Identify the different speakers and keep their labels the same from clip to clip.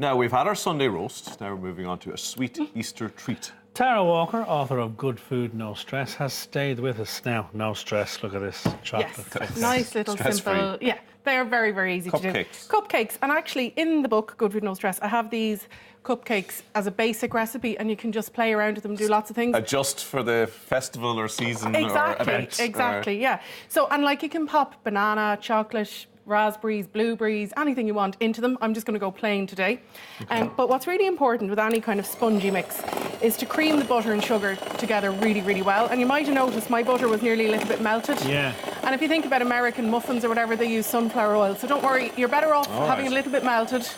Speaker 1: Now, we've had our Sunday roast. Now we're moving on to a sweet Easter treat.
Speaker 2: Tara Walker, author of Good Food, No Stress, has stayed with us now. No stress. Look at this chocolate.
Speaker 3: Yes, nice little simple. Yeah, they are very, very easy to do. Cupcakes. And actually, in the book, Good Food, No Stress, I have these cupcakes as a basic recipe, and you can just play around with them, do lots of things.
Speaker 1: Adjust for the festival or season or event.
Speaker 3: Exactly, yeah. So, and like you can pop banana, chocolate, raspberries, blueberries, anything you want into them. I'm just going to go plain today. But what's really important with any kind of spongy mix is to cream the butter and sugar together really, really well. And you might have noticed my butter was nearly a little bit melted.
Speaker 2: Yeah.
Speaker 3: And if you think about American muffins or whatever, they use sunflower oil. So don't worry, you're better off having a little bit melted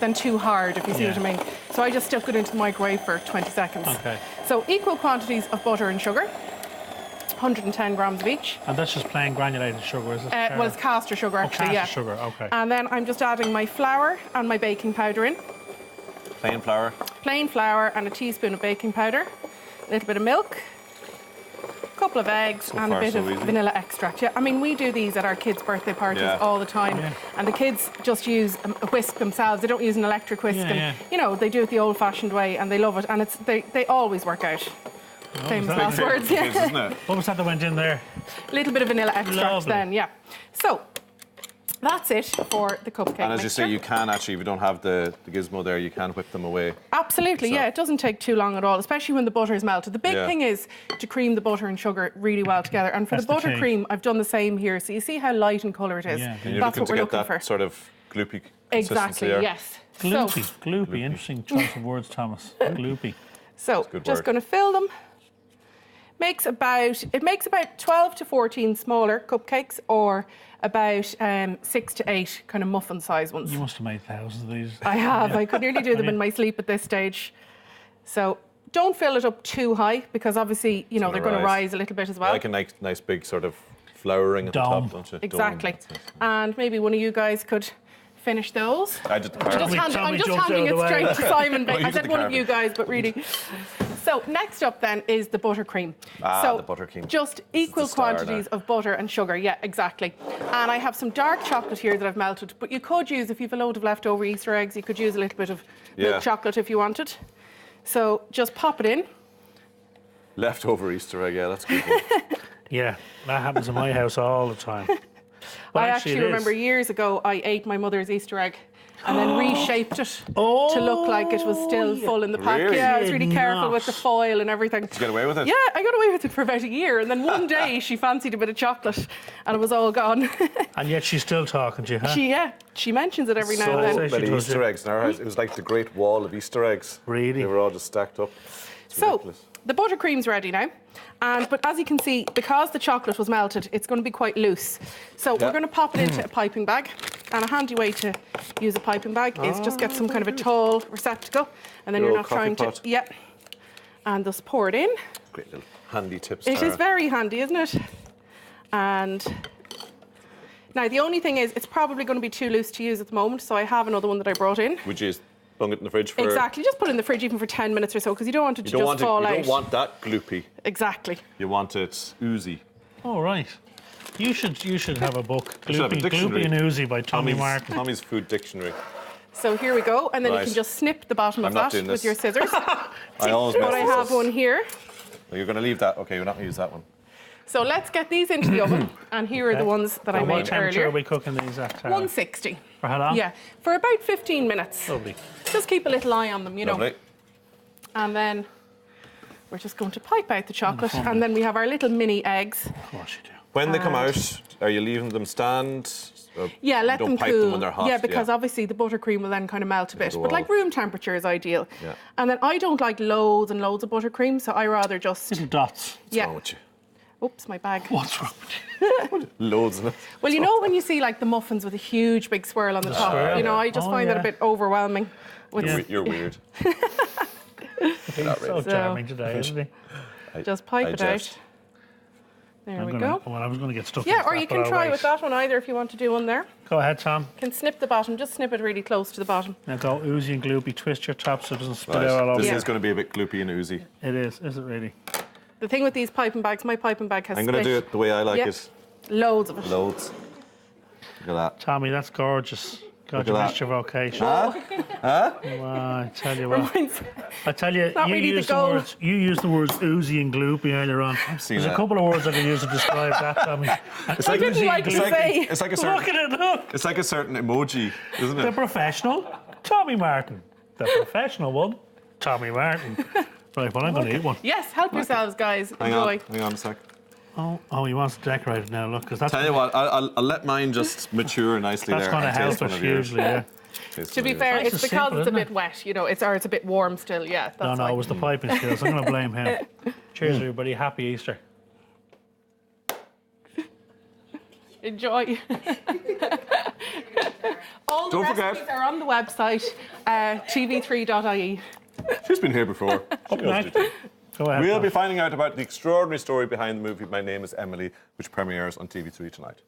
Speaker 3: than too hard, if you see what I mean. So I just stuck it into the microwave for 20 seconds.
Speaker 2: Okay.
Speaker 3: So equal quantities of butter and sugar. 110 grams of each.
Speaker 2: And that's just plain granulated sugar, is it?
Speaker 3: Well, it's caster sugar, actually,
Speaker 2: caster sugar, okay.
Speaker 3: And then I'm just adding my flour and my baking powder in.
Speaker 1: Plain flour?
Speaker 3: Plain flour and a teaspoon of baking powder. A little bit of milk. A couple of eggs and a bit of vanilla extract. Yeah, I mean, we do these at our kids' birthday parties all the time. Yeah. And the kids just use a whisk themselves. They don't use an electric whisk. And, you know, they do it the old-fashioned way and they love it. And they always work out. Famous last words, yeah.
Speaker 1: Isn't it?
Speaker 2: What was that went in there?
Speaker 3: A little bit of vanilla extract then, yeah. So, that's it for the cupcake
Speaker 1: And as
Speaker 3: mixture.
Speaker 1: you say, you can actually, if you don't have the gizmo there, you can whip them away.
Speaker 3: Absolutely, yeah. It doesn't take too long at all, especially when the butter is melted. The big thing is to cream the butter and sugar really well together. And for the buttercream, I've done the same here. So you see how light in colour it is.
Speaker 1: Yeah. And you're
Speaker 3: That's what we're looking
Speaker 1: that
Speaker 3: for.
Speaker 1: Sort of gloopy
Speaker 3: Exactly, yes.
Speaker 2: Gloopy, gloopy. Interesting choice of words, Thomas. Gloopy.
Speaker 3: So, just going to fill them. It makes about 12 to 14 smaller cupcakes, or about 6 to 8 kind of muffin size ones.
Speaker 2: You must have made thousands of these.
Speaker 3: I have. I could nearly do them in my sleep at this stage. So don't fill it up too high, because obviously, you know, they're going to rise a little bit as well.
Speaker 1: I like a nice big sort of flowering at the top, don't you?
Speaker 3: Exactly. And maybe one of you guys could finish those.
Speaker 1: I did the
Speaker 3: I'm just handing it straight to Simon. I said one of you guys, but really. So next up then is the buttercream.
Speaker 1: So the buttercream.
Speaker 3: Just equal quantities of butter and sugar. Yeah, exactly. And I have some dark chocolate here that I've melted, but you could use, if you've a load of leftover Easter eggs, you could use a little bit of milk chocolate if you wanted. So just pop it in.
Speaker 1: Leftover Easter egg, yeah, that's a good one.
Speaker 2: Yeah, that happens in my house all the time.
Speaker 3: I actually remember years ago I ate my mother's Easter egg and then reshaped it to look like it was still full in the pack.
Speaker 1: Really?
Speaker 3: Yeah, I was really careful with the foil and everything.
Speaker 1: Did you get away with it?
Speaker 3: Yeah, I got away with it for about a year, and then one day she fancied a bit of chocolate and it was all gone.
Speaker 2: And yet she's still talking to you, huh?
Speaker 3: She mentions it every now and then.
Speaker 1: So many Easter eggs in our house. It was like the Great Wall of Easter eggs.
Speaker 2: Really?
Speaker 1: They were all just stacked up.
Speaker 3: So, the buttercream's ready now. But as you can see, because the chocolate was melted, it's going to be quite loose. So we're going to pop it into a piping bag. And a handy way to use a piping bag is just get some kind of a tall receptacle. And then you're not trying to... Yeah. And just pour it in.
Speaker 1: Great little handy tips,
Speaker 3: It is very handy, isn't it? And... Now, the only thing is, it's probably going to be too loose to use at the moment, so I have another one that I brought in.
Speaker 1: Would you bung it in the fridge for...
Speaker 3: Exactly. Just put it in the fridge even for 10 minutes or so, because you don't want it to just fall out.
Speaker 1: You don't want that gloopy.
Speaker 3: Exactly.
Speaker 1: You want it oozy.
Speaker 2: Oh, right. You should have a book, Gloopy and Oozy by Tommy Martin.
Speaker 1: Tommy's Food Dictionary.
Speaker 3: So here we go, and then you can just snip the bottom of that with your scissors.
Speaker 1: I always mess
Speaker 3: But I have one here.
Speaker 1: Well, you're going to leave that? Okay, you're not going to use that one.
Speaker 3: So let's get these into the oven, and here are the ones that I made
Speaker 2: What temperature
Speaker 3: earlier.
Speaker 2: are we cooking these at?
Speaker 3: 160.
Speaker 2: For how long?
Speaker 3: Yeah, for about 15 minutes.
Speaker 2: Lovely.
Speaker 3: Just keep a little eye on them, you know.
Speaker 1: Lovely.
Speaker 3: And then we're just going to pipe out the chocolate, and then we have our little mini eggs.
Speaker 2: Of course you do.
Speaker 1: When they come out, are you leaving them stand?
Speaker 3: Yeah, let them cool.
Speaker 1: Don't pipe them when they're hot.
Speaker 3: Yeah, because obviously the buttercream will then kind of melt a bit. But like room temperature is ideal.
Speaker 1: Yeah.
Speaker 3: And then I don't like loads and loads of buttercream, so I rather just...
Speaker 2: Little dots.
Speaker 1: What's wrong with you?
Speaker 3: Oops, my bag.
Speaker 2: What's wrong with you?
Speaker 1: Loads of it.
Speaker 3: Well, you know when you see like the muffins with a huge big swirl on the top?
Speaker 2: swirl.
Speaker 3: You know, I just find that a bit overwhelming.
Speaker 1: You're weird.
Speaker 2: He's so charming today, isn't he?
Speaker 3: Just pipe it out. There we go.
Speaker 2: Well, I was going to get stuck.
Speaker 3: Yeah, or you can try with that one either if you want to do one there.
Speaker 2: Go ahead, Tom.
Speaker 3: You can snip the bottom, just snip it really close to the bottom.
Speaker 2: Now go oozy and gloopy. Twist your top so it doesn't spill out all over.
Speaker 1: This is going to be a bit gloopy and oozy.
Speaker 2: It is it really?
Speaker 3: The thing with these piping bags, my piping bag has
Speaker 1: I'm going to do it the way I like it.
Speaker 3: Loads of it.
Speaker 1: Loads. Look at that.
Speaker 2: Tommy, that's gorgeous. God,
Speaker 1: Look
Speaker 2: you
Speaker 1: at
Speaker 2: missed your vocation.
Speaker 1: Huh?
Speaker 2: Well, I tell you what. I tell you,
Speaker 3: Not
Speaker 2: you
Speaker 3: really the
Speaker 2: used the
Speaker 3: goal.
Speaker 2: words. You used the words oozy and gloopy earlier on.
Speaker 1: seen
Speaker 2: There's a
Speaker 1: that.
Speaker 2: couple of words I can use to describe that, Tommy.
Speaker 1: It's
Speaker 3: I
Speaker 1: like,
Speaker 3: didn't like to say.
Speaker 1: it's like a
Speaker 2: Look
Speaker 1: certain,
Speaker 2: at it, look.
Speaker 1: it's like a certain emoji, isn't
Speaker 2: The
Speaker 1: it?
Speaker 2: professional, Tommy Martin. The professional one, Tommy Martin. Right, well, I'm going to eat one.
Speaker 3: Yes, help yourselves, guys.
Speaker 1: Hang
Speaker 3: Enjoy.
Speaker 1: on a sec.
Speaker 2: Oh, he wants to decorate it now. Look, because that's
Speaker 1: Tell you what, I'll let mine just mature nicely
Speaker 2: that's
Speaker 1: there.
Speaker 2: going to
Speaker 1: and
Speaker 2: help
Speaker 1: taste one
Speaker 2: us
Speaker 1: of yours.
Speaker 2: hugely. Yeah.
Speaker 1: Taste
Speaker 3: To
Speaker 1: one
Speaker 3: be
Speaker 1: of
Speaker 3: fair,
Speaker 2: Nice
Speaker 3: it's
Speaker 2: and
Speaker 3: because
Speaker 2: simple,
Speaker 3: it's a
Speaker 2: isn't
Speaker 3: bit wet, you know, it's a bit warm still. Yeah, that's
Speaker 2: No,
Speaker 3: why.
Speaker 2: it was the piping skills. I'm going to blame him. Cheers, everybody. Happy Easter.
Speaker 3: Enjoy. All the
Speaker 1: Don't forget-
Speaker 3: recipes are on the website, tv3.ie.
Speaker 1: She's been here before. She knows
Speaker 2: Next.
Speaker 1: what to do.
Speaker 2: Go ahead.
Speaker 1: We'll
Speaker 2: Tom.
Speaker 1: be finding out about the extraordinary story behind the movie My Name is Emily, which premieres on TV3 tonight.